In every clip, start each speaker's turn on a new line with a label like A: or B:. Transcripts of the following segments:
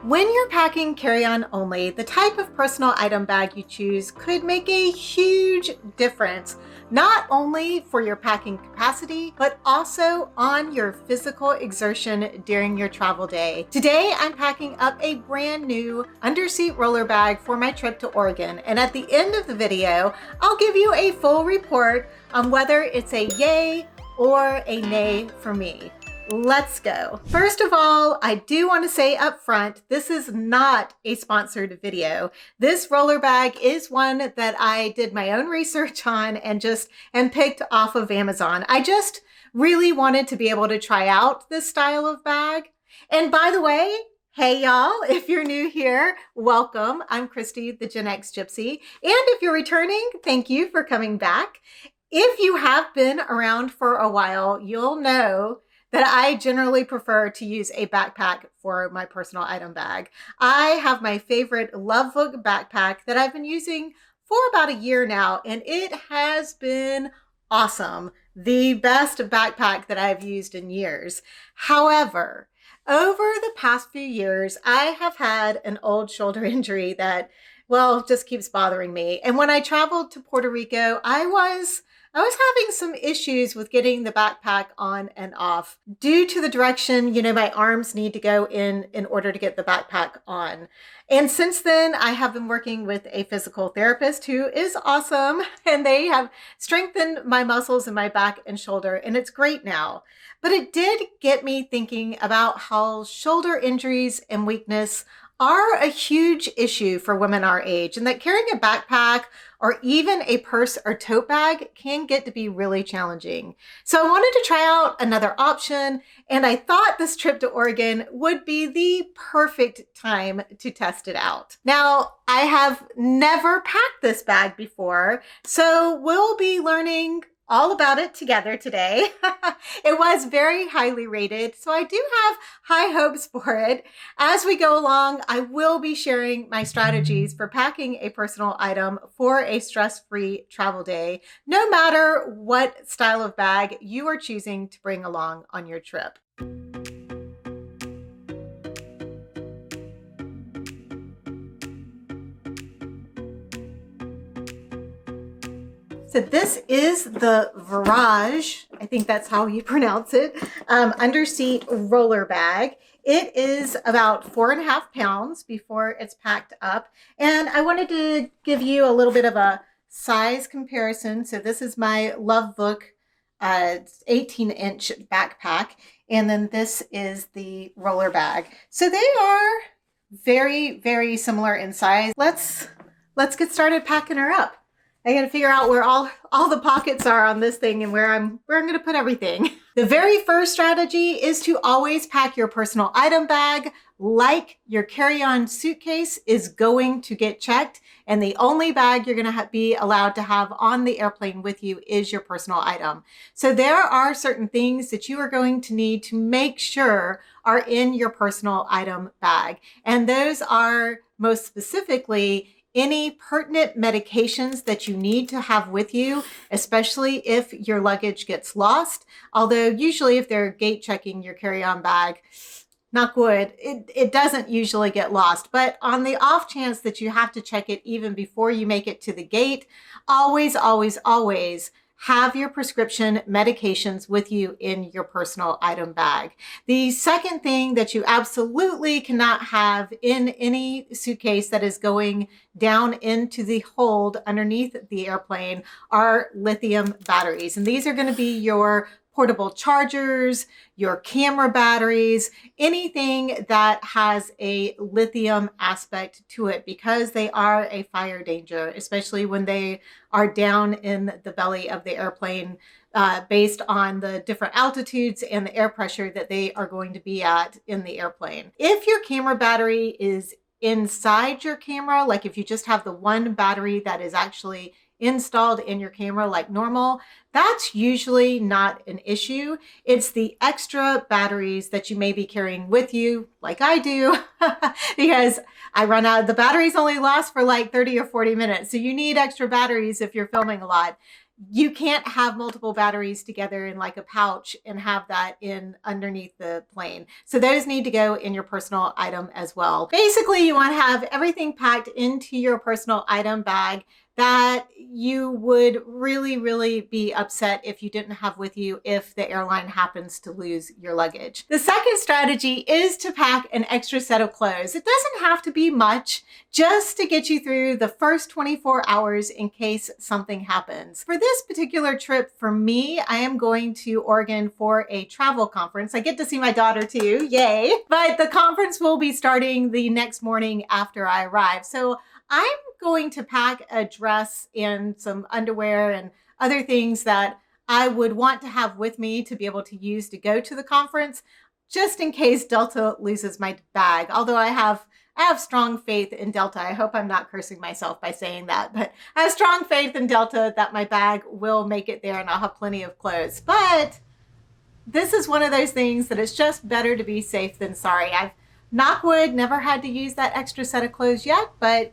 A: When you're packing carry-on only, the type of personal item bag you choose could make a huge difference, not only for your packing capacity, but also on your physical exertion during your travel day. Today, I'm packing up a brand new underseat roller bag for my trip to Oregon. And at the end of the video, I'll give you a full report on whether it's a yay or a nay for me. Let's go. First of all, I do want to say up front, this is not a sponsored video. This roller bag is one that I did my own research on and picked off of Amazon. I just really wanted to be able to try out this style of bag. And by the way, hey y'all, if you're new here, welcome. I'm Christi, the GenX Gypsy. And if you're returning, thank you for coming back. If you have been around for a while, you'll know that I generally prefer to use a backpack for my personal item bag. I have my favorite Lovebook backpack that I've been using for about a year now, and it has been awesome. The best backpack that I've used in years. However, over the past few years, I have had an old shoulder injury that, well, just keeps bothering me. And when I traveled to Puerto Rico, I was having some issues with getting the backpack on and off due to the direction, my arms need to go in order to get the backpack on. And since then, I have been working with a physical therapist who is awesome, and they have strengthened my muscles in my back and shoulder, and it's great now. But it did get me thinking about how shoulder injuries and weakness are a huge issue for women our age, and that carrying a backpack or even a purse or tote bag can get to be really challenging. So I wanted to try out another option, and I thought this trip to Oregon would be the perfect time to test it out. Now, I have never packed this bag before, so we'll be learning all about it together today. It was very highly rated, so I do have high hopes for it. As we go along, I will be sharing my strategies for packing a personal item for a stress-free travel day, no matter what style of bag you are choosing to bring along on your trip. So this is the Virage, I think that's how you pronounce it, underseat roller bag. It is about 4.5 pounds before it's packed up. And I wanted to give you a little bit of a size comparison. So this is my Lovebook 18-inch backpack. And then this is the roller bag. So they are very, very similar in size. Let's get started packing her up. I got to figure out where all the pockets are on this thing and where I'm going to put everything. The very first strategy is to always pack your personal item bag like your carry-on suitcase is going to get checked, and the only bag you're going to be allowed to have on the airplane with you is your personal item. So there are certain things that you are going to need to make sure are in your personal item bag, and those are most specifically any pertinent medications that you need to have with you, especially if your luggage gets lost. Although usually if they're gate checking your carry-on bag, not good, it doesn't usually get lost. But on the off chance that you have to check it even before you make it to the gate, always, always, always have your prescription medications with you in your personal item bag. The second thing that you absolutely cannot have in any suitcase that is going down into the hold underneath the airplane are lithium batteries. And these are going to be your portable chargers, your camera batteries, anything that has a lithium aspect to it, because they are a fire danger, especially when they are down in the belly of the airplane, based on the different altitudes and the air pressure that they are going to be at in the airplane. If your camera battery is inside your camera, like if you just have the one battery that is actually installed in your camera like normal, that's usually not an issue. It's the extra batteries that you may be carrying with you, like I do, because I run out. The batteries only last for like 30 or 40 minutes. So you need extra batteries if you're filming a lot. you can't have multiple batteries together in like a pouch and have that in underneath the plane. So those need to go in your personal item as well. Basically, you want to have everything packed into your personal item bag that you would really, really be upset if you didn't have with you if the airline happens to lose your luggage. The second strategy is to pack an extra set of clothes. It doesn't have to be much, just to get you through the first 24 hours in case something happens. For this particular trip for me, I am going to Oregon for a travel conference. I get to see my daughter too, yay! But the conference will be starting the next morning after I arrive. So I'm going to pack a dress and some underwear and other things that I would want to have with me to be able to use to go to the conference, just in case Delta loses my bag. Although I have strong faith in Delta. I hope I'm not cursing myself by saying that, but I have strong faith in Delta that my bag will make it there and I'll have plenty of clothes. But this is one of those things that it's just better to be safe than sorry. I've, knock wood, never had to use that extra set of clothes yet, but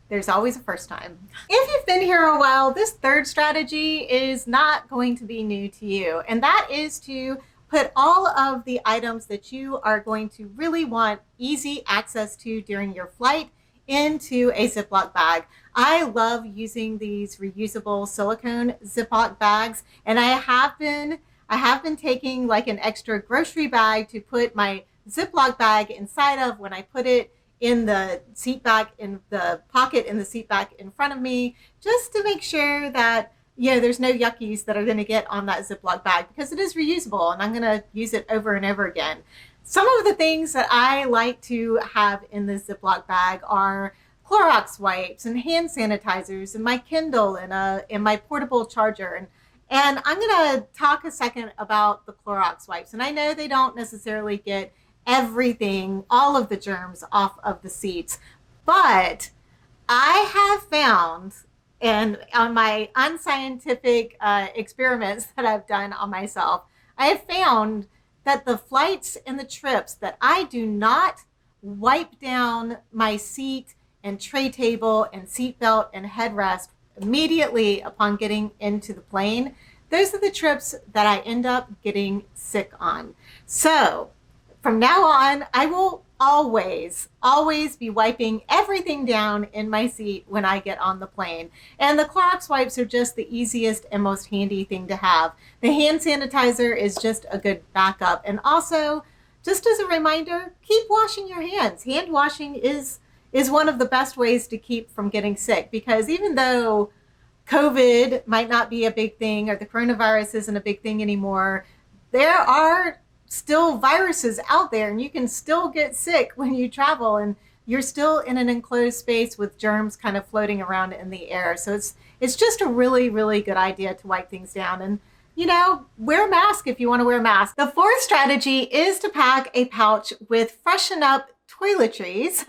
A: there's always a first time. If you've been here a while, this third strategy is not going to be new to you, and that is to put all of the items that you are going to really want easy access to during your flight into a Ziploc bag. I love using these reusable silicone Ziploc bags, and I have been taking like an extra grocery bag to put my Ziploc bag inside of when I put it in the seat back, in the pocket in the seat back in front of me, just to make sure that, you know, there's no yuckies that are going to get on that Ziploc bag, because it is reusable and I'm going to use it over and over again. Some of the things that I like to have in the Ziploc bag are Clorox wipes and hand sanitizers and my Kindle and my portable charger. And I'm going to talk a second about the Clorox wipes. And I know they don't necessarily get everything, all of the germs off of the seats, but I have found, and on my unscientific experiments that I've done on myself, I have found that the flights and the trips that I do not wipe down my seat and tray table and seat belt and headrest immediately upon getting into the plane, those are the trips that I end up getting sick on. So from now on, I will always be wiping everything down in my seat when I get on the plane. And the Clorox wipes are just the easiest and most handy thing to have. The hand sanitizer is just a good backup. And also, just as a reminder, keep washing your hands. Hand washing is one of the best ways to keep from getting sick, because even though COVID might not be a big thing, or the coronavirus isn't a big thing anymore, there are still viruses out there, and you can still get sick when you travel, and you're still in an enclosed space with germs kind of floating around in the air. So it's just a really, really good idea to wipe things down. And, you know, wear a mask if you want to wear a mask. The fourth strategy is to pack a pouch with freshen up toiletries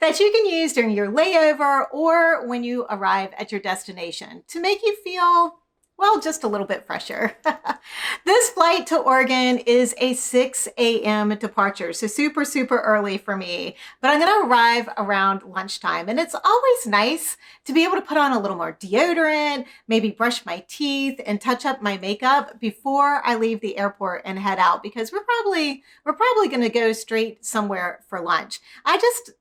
A: that you can use during your layover or when you arrive at your destination to make you feel, well, just a little bit fresher. This flight to Oregon is a 6 a.m. departure, so super, super early for me. But I'm going to arrive around lunchtime, and it's always nice to be able to put on a little more deodorant, maybe brush my teeth and touch up my makeup before I leave the airport and head out, because we're probably going to go straight somewhere for lunch.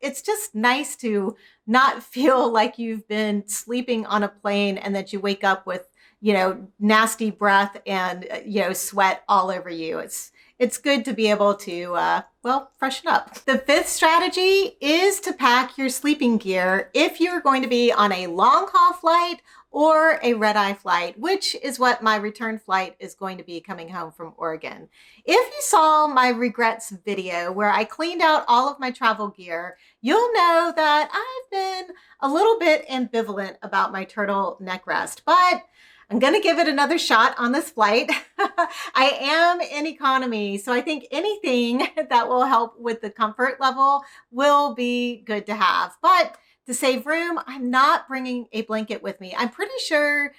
A: It's just nice to not feel like you've been sleeping on a plane and that you wake up with, you know, nasty breath and, you know, sweat all over you. It's good to be able to, well, freshen up. The fifth strategy is to pack your sleeping gear if you're going to be on a long haul flight or a red-eye flight, which is what my return flight is going to be coming home from Oregon. If you saw my regrets video where I cleaned out all of my travel gear, you'll know that I've been a little bit ambivalent about my turtleneck rest, but I'm going to give it another shot on this flight. I am in economy, so I think anything that will help with the comfort level will be good to have. But to save room, I'm not bringing a blanket with me. I'm pretty sure,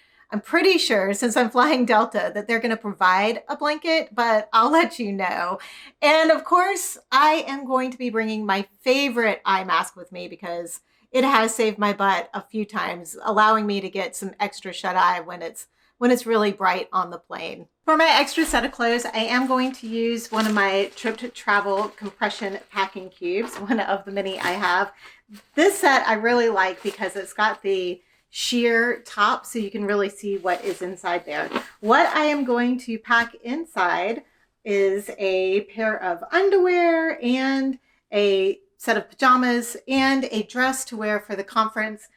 A: since I'm flying Delta, that they're going to provide a blanket, but I'll let you know. And of course, I am going to be bringing my favorite eye mask with me, because it has saved my butt a few times, allowing me to get some extra shut eye when it's when it's really bright on the plane. For my extra set of clothes, I am going to use one of my Trip to Travel compression packing cubes, one of the many I have. This set I really like because it's got the sheer top so you can really see what is inside there. What I am going to pack inside is a pair of underwear and a set of pajamas and a dress to wear for the conference.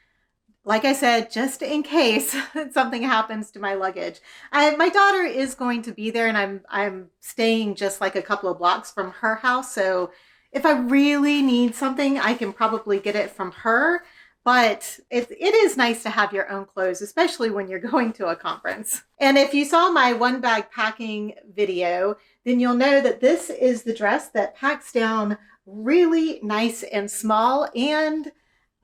A: Like I said, just in case something happens to my luggage. My daughter is going to be there, and I'm staying just like a couple of blocks from her house. So if I really need something, I can probably get it from her. But it is nice to have your own clothes, especially when you're going to a conference. And if you saw my one bag packing video, then you'll know that this is the dress that packs down really nice and small, and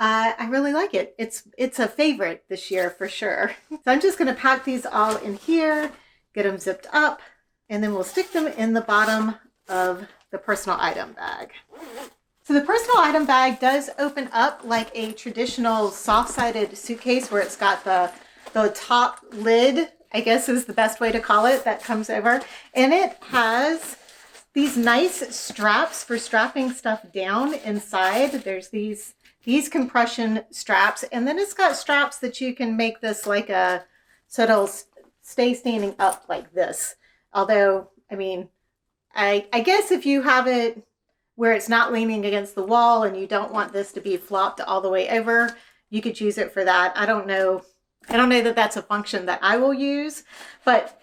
A: I really like it. It's a favorite this year for sure. So I'm just going to pack these all in here, get them zipped up, and then we'll stick them in the bottom of the personal item bag. So the personal item bag does open up like a traditional soft-sided suitcase where it's got the top lid, I guess is the best way to call it, that comes over. And it has these nice straps for strapping stuff down inside. There's these compression straps, and then it's got straps that you can make this like so it'll stay standing up like this. Although, I mean, I guess if you have it where it's not leaning against the wall and you don't want this to be flopped all the way over, you could use it for that. I don't know that that's a function that I will use, but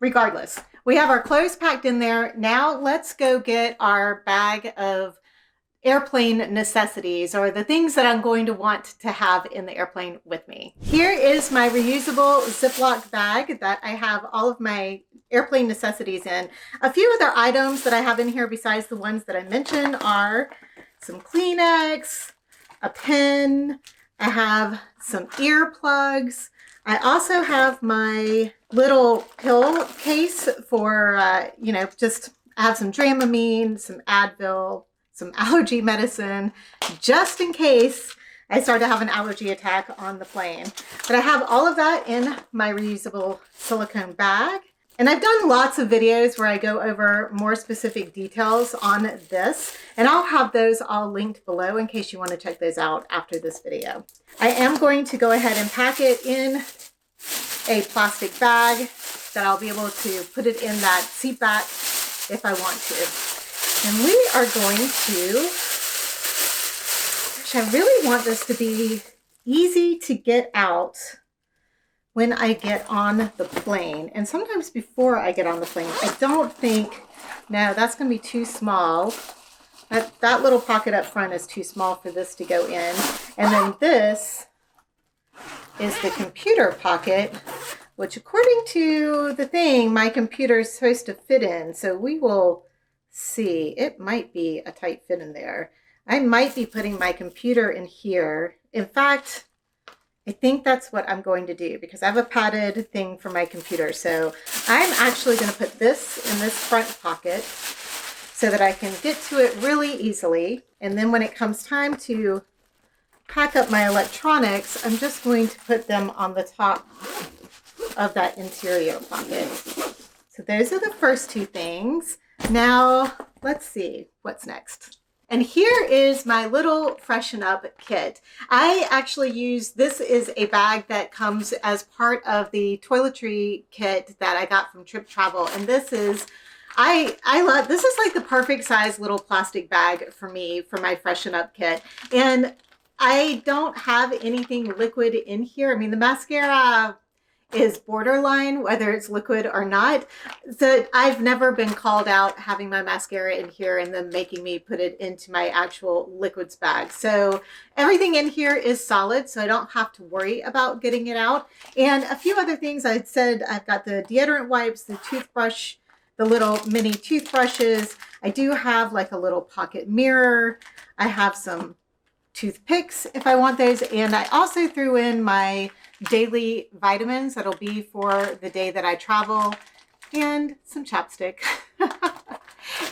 A: regardless, we have our clothes packed in there. Now let's go get our bag of airplane necessities, or the things that I'm going to want to have in the airplane with me. Here is my reusable Ziploc bag that I have all of my airplane necessities in. A few other items that I have in here besides the ones that I mentioned are some Kleenex, a pen, I have some earplugs. I also have my little pill case for, I have some Dramamine, some Advil, some allergy medicine, just in case I start to have an allergy attack on the plane. But I have all of that in my reusable silicone bag. And I've done lots of videos where I go over more specific details on this, and I'll have those all linked below in case you want to check those out after this video. I am going to go ahead and pack it in a plastic bag that I'll be able to put it in that seat back if I want to. And we are going to, I really want this to be easy to get out when I get on the plane. And sometimes before I get on the plane, I don't think, no, that's going to be too small. That little pocket up front is too small for this to go in. And then this is the computer pocket, which according to the thing, my computer is supposed to fit in. So we will see. It might be a tight fit in there. I might be putting my computer in here. In fact, I think that's what I'm going to do because I have a padded thing for my computer. So I'm actually going to put this in this front pocket so that I can get to it really easily. And then when it comes time to pack up my electronics, I'm just going to put them on the top of that interior pocket. So those are the first two things. Now, let's see what's next. And here is my little freshen up kit. I actually use, this is a bag that comes as part of the toiletry kit that I got from Trip Travel. And this is, I love, this is like the perfect size little plastic bag for me for my freshen up kit. And I don't have anything liquid in here. I mean, the mascara is borderline, whether it's liquid or not. So I've never been called out having my mascara in here and then making me put it into my actual liquids bag. So everything in here is solid, so I don't have to worry about getting it out. And a few other things I said, I've got the deodorant wipes, the toothbrush, the little mini toothbrushes. I do have like a little pocket mirror. I have some toothpicks if I want those. And I also threw in my daily vitamins that'll be for the day that I travel, and some chapstick.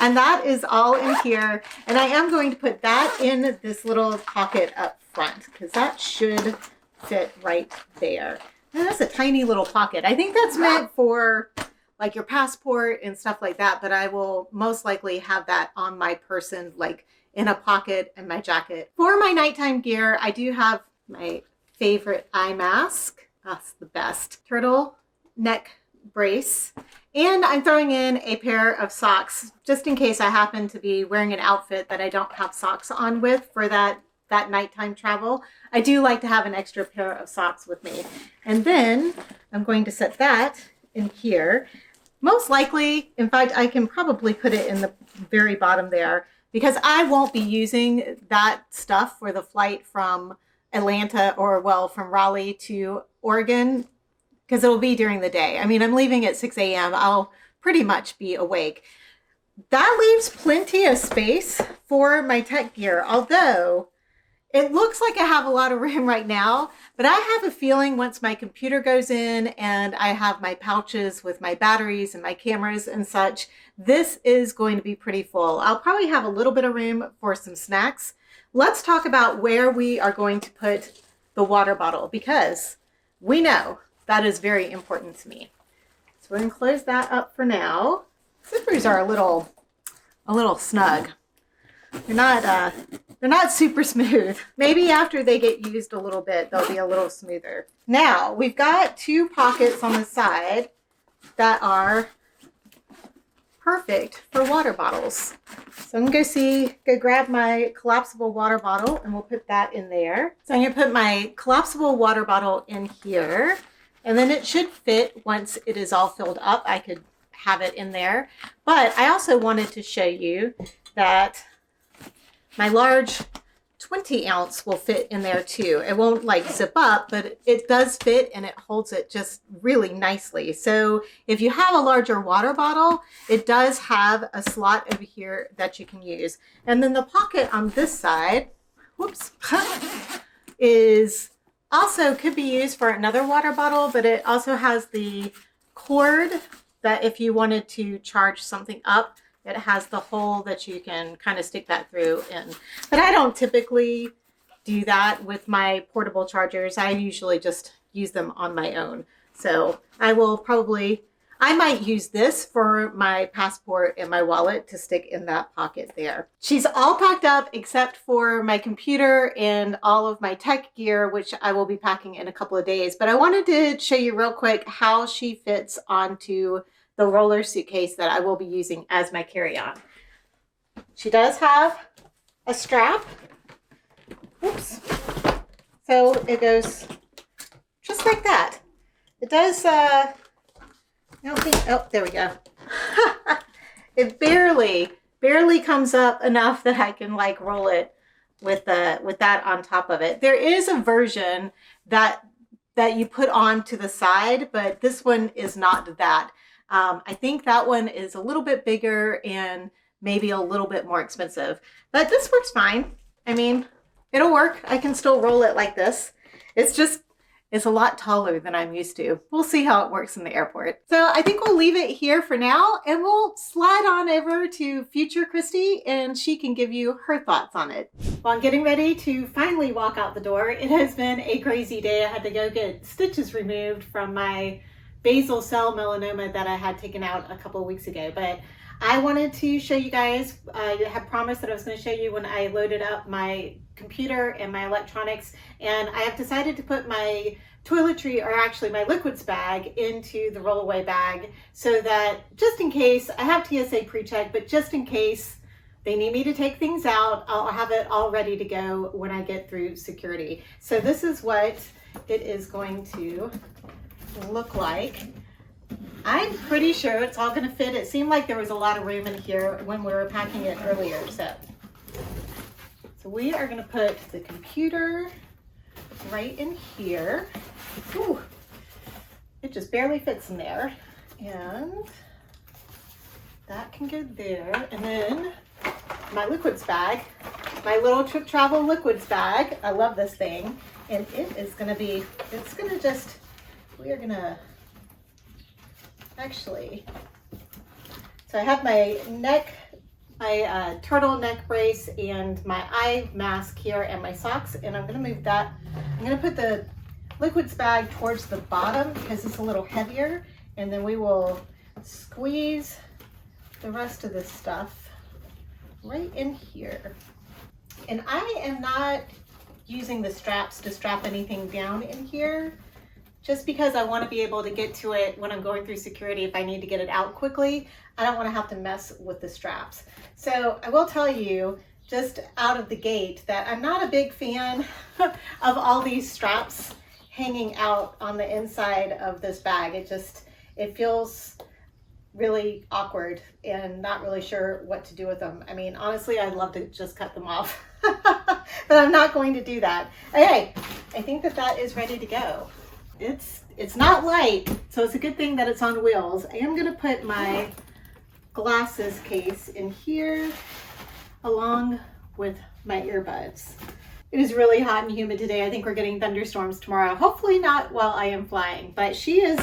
A: And that is all in here. And I am going to put that in this little pocket up front because that should fit right there. And that's a tiny little pocket. I think that's meant for like your passport and stuff like that, but I will most likely have that on my person, like in a pocket in my jacket. For my nighttime gear, I do have my favorite eye mask. That's the best. Turtle neck brace. And I'm throwing in a pair of socks just in case I happen to be wearing an outfit that I don't have socks on with for that nighttime travel. I do like to have an extra pair of socks with me. And then I'm going to set that in here. Most likely, in fact, I can probably put it in the very bottom there because I won't be using that stuff for the flight from Atlanta or, well, from Raleigh to Oregon because it'll be during the day. I mean, I'm leaving at 6 a.m. I'll pretty much be awake. That leaves plenty of space for my tech gear, although it looks like I have a lot of room right now, but I have a feeling once my computer goes in and I have my pouches with my batteries and my cameras and such, this is going to be pretty full. I'll probably have a little bit of room for some snacks. Let's talk about where we are going to put the water bottle because we know that is very important to me. So we're going to close that up for now. Zippers are a little snug. They're not super smooth. Maybe after they get used a little bit, they'll be a little smoother. Now, we've got two pockets on the side that are perfect for water bottles. So I'm gonna go grab my collapsible water bottle and we'll put that in there. So I'm gonna put my collapsible water bottle in here and then it should fit once it is all filled up. I could have it in there. But I also wanted to show you that my large 20 ounce will fit in there too. It won't like zip up, but it does fit and it holds it just really nicely. So if you have a larger water bottle, it does have a slot over here that you can use. And then the pocket on this side, whoops, is also could be used for another water bottle, but it also has the cord that if you wanted to charge something up, it has the hole that you can kind of stick that through in. But I don't typically do that with my portable chargers. I usually just use them on my own. So I might use this for my passport and my wallet to stick in that pocket there. She's all packed up except for my computer and all of my tech gear, which I will be packing in a couple of days. But I wanted to show you real quick how she fits onto the roller suitcase that I will be using as my carry-on. She does have a strap. Oops. So it goes just like that. It does, I don't think, oh, there we go. It barely comes up enough that I can like roll it with that on top of it. There is a version that you put on to the side, but this one is not that. I think that one is a little bit bigger and maybe a little bit more expensive, but this works fine. I mean, it'll work. I can still roll it like this. It's a lot taller than I'm used to. We'll see how it works in the airport. So I think we'll leave it here for now and we'll slide on over to future Christi and she can give you her thoughts on it. Well, I'm getting ready to finally walk out the door. It has been a crazy day. I had to go get stitches removed from my basal cell melanoma that I had taken out a couple of weeks ago. But I wanted to show you guys, I had promised that I was going to show you when I loaded up my computer and my electronics, and I have decided to put my toiletry, or actually my liquids bag, into the rollaway bag so that just in case, I have TSA pre-check, but just in case they need me to take things out, I'll have it all ready to go when I get through security. So this is what it is going to look like. I'm pretty sure it's all going to fit. It seemed like there was a lot of room in here when we were packing it earlier. So we are going to put the computer right in here. Ooh, it just barely fits in there. And that can go there. And then my liquids bag, my little trip travel liquids bag. I love this thing. And it is going to be, it's going to just, we are going to actually, so I have my turtle neck brace and my eye mask here and my socks, and I'm going to move that. I'm going to put the liquids bag towards the bottom because it's a little heavier, and then we will squeeze the rest of this stuff right in here. And I am not using the straps to strap anything down in here, just because I want to be able to get to it when I'm going through security if I need to get it out quickly. I don't want to have to mess with the straps. So I will tell you just out of the gate that I'm not a big fan of all these straps hanging out on the inside of this bag. It feels really awkward and not really sure what to do with them. I mean, honestly, I'd love to just cut them off, but I'm not going to do that. Okay, I think that is ready to go. It's not light, so it's a good thing that it's on wheels. I am gonna put my glasses case in here along with my earbuds. It is really hot and humid today. I think we're getting thunderstorms tomorrow. Hopefully not while I am flying, but she's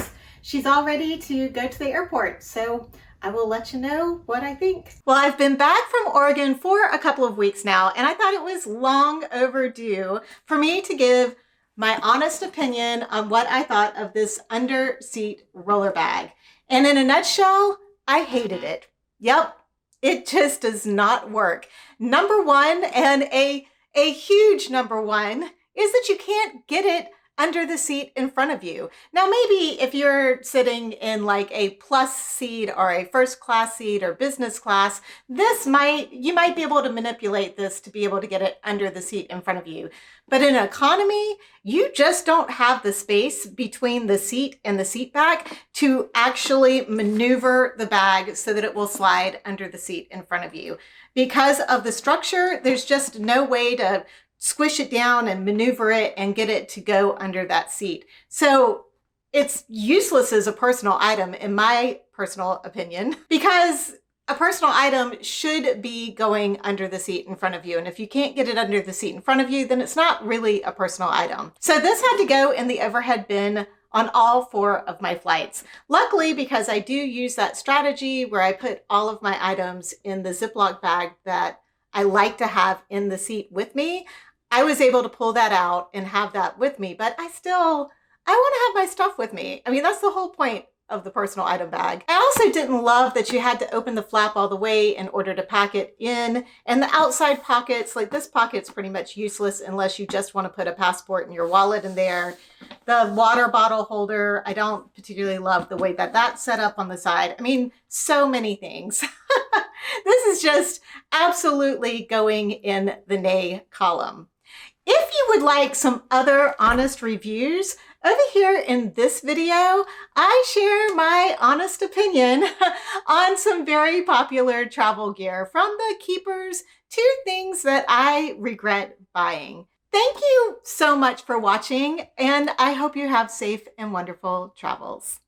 A: all ready to go to the airport. So I will let you know what I think. Well, I've been back from Oregon for a couple of weeks now, and I thought it was long overdue for me to give my honest opinion on what I thought of this under-seat roller bag. And in a nutshell, I hated it. Yep, it just does not work. Number one, and a huge number one, is that you can't get it under the seat in front of you. Now, maybe if you're sitting in like a plus seat or a first class seat or business class, you might be able to manipulate this to be able to get it under the seat in front of you. But in economy, you just don't have the space between the seat and the seat back to actually maneuver the bag so that it will slide under the seat in front of you. Because of the structure, there's just no way to squish it down and maneuver it and get it to go under that seat. So it's useless as a personal item, in my personal opinion, because a personal item should be going under the seat in front of you. And if you can't get it under the seat in front of you, then it's not really a personal item. So this had to go in the overhead bin on all 4 of my flights. Luckily, because I do use that strategy where I put all of my items in the Ziploc bag that I like to have in the seat with me, I was able to pull that out and have that with me, but I want to have my stuff with me. I mean, that's the whole point of the personal item bag. I also didn't love that you had to open the flap all the way in order to pack it in. And the outside pockets, like this pocket's pretty much useless unless you just want to put a passport and your wallet in there. The water bottle holder, I don't particularly love the way that that's set up on the side. I mean, so many things. This is just absolutely going in the nay column. If you would like some other honest reviews, over here in this video, I share my honest opinion on some very popular travel gear, from the keepers to things that I regret buying. Thank you so much for watching, and I hope you have safe and wonderful travels.